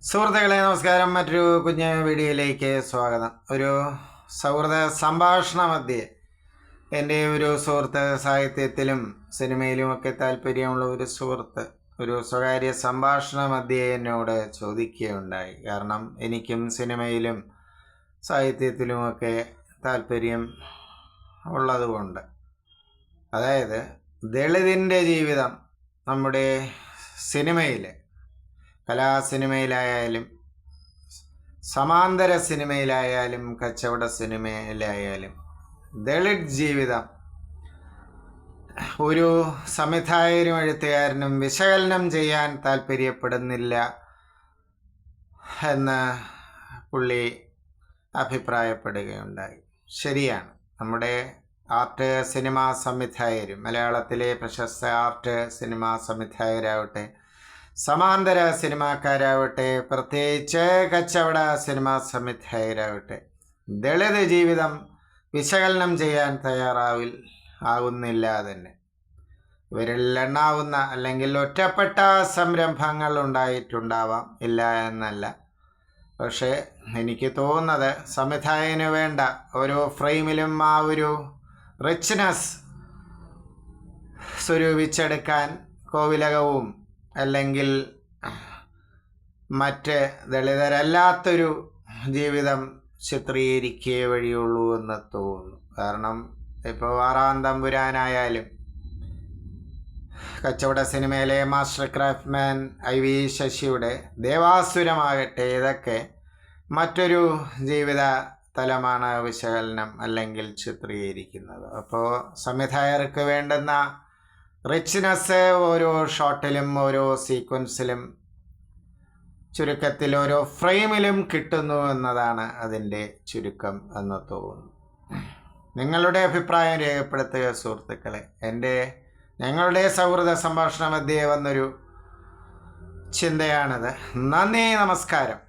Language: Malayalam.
സുഹൃത്തുക്കളെ നമസ്കാരം. മറ്റൊരു കുഞ്ഞു വീഡിയോയിലേക്ക് സ്വാഗതം. ഒരു സൗഹൃദ സംഭാഷണ മധ്യേ എൻ്റെ ഒരു സുഹൃത്ത്, സാഹിത്യത്തിലും സിനിമയിലുമൊക്കെ താല്പര്യമുള്ള ഒരു സുഹൃത്ത് ഒരു സ്വകാര്യ സംഭാഷണ മധ്യേ എന്നോട് ചോദിക്കുകയുണ്ടായി. കാരണം എനിക്കും സിനിമയിലും സാഹിത്യത്തിലുമൊക്കെ താല്പര്യം ഉള്ളതുകൊണ്ട്, അതായത് ദളിതിൻ്റെ ജീവിതം നമ്മുടെ സിനിമയിൽ, കലാസിനിമയിലായാലും സമാന്തര സിനിമയിലായാലും കച്ചവട സിനിമയിലായാലും ദളിത് ജീവിതം ഒരു സംവിധായകനും എഴുത്തുകാരനും വിശകലനം ചെയ്യാൻ താല്പര്യപ്പെടുന്നില്ല എന്ന് പുള്ളി അഭിപ്രായപ്പെടുകയുണ്ടായി. ശരിയാണ്. നമ്മുടെ ആർട്ട് സിനിമാ സംവിധായകരും, മലയാളത്തിലെ പ്രശസ്ത ആർട്ട് സിനിമാ സംവിധായകരാവട്ടെ, സമാന്തര സിനിമാക്കാരാവട്ടെ, പ്രത്യേകിച്ച് കച്ചവട സിനിമാ സംവിധായകരാവട്ടെ, ദളിത് ജീവിതം വിശകലനം ചെയ്യാൻ ആകുന്നില്ല തന്നെ. ഇവരിൽ എണ്ണാവുന്ന അല്ലെങ്കിൽ ഒറ്റപ്പെട്ട സംരംഭങ്ങൾ ഉണ്ടായിട്ടുണ്ടാവാം, ഇല്ല എന്നല്ല. പക്ഷേ എനിക്ക് തോന്നുന്നത് സംവിധായകന് വേണ്ട ഓരോ ഫ്രെയിമിലും ആ ഒരു റിച്ച്നെസ് സ്വരൂപിച്ചെടുക്കാൻ കോവിലകവും അല്ലെങ്കിൽ മറ്റ് ദളിതരല്ലാത്തൊരു ജീവിതം ചിത്രീകരിക്കേ വഴിയുള്ളൂ എന്ന് തോന്നുന്നു. കാരണം ഇപ്പോൾ ആറാം തമ്പുരാനായാലും കച്ചവട സിനിമയിലെ മാസ്റ്റർ ക്രാഫ്റ്റ്മാൻ IV ശശിയുടെ ദേവാസുരമാകട്ടെ, ഇതൊക്കെ മറ്റൊരു ജീവിത തലമാണ് വിശകലനം അല്ലെങ്കിൽ ചിത്രീകരിക്കുന്നത്. അപ്പോൾ സംവിധായകർക്ക് വേണ്ടുന്ന റിച്ച്നെസ് ഓരോ ഷോട്ടിലും ഓരോ സീക്വൻസിലും ചുരുക്കത്തിൽ ഓരോ ഫ്രെയിമിലും കിട്ടുന്നു എന്നതാണ് അതിൻ്റെ ചുരുക്കം എന്ന് തോന്നുന്നു. നിങ്ങളുടെ അഭിപ്രായം രേഖപ്പെടുത്തുക സുഹൃത്തുക്കളെ. ഞങ്ങളുടെ സൗഹൃദ സംഭാഷണ മധ്യേ വന്നൊരു ചിന്തയാണിത്. നന്ദി, നമസ്കാരം.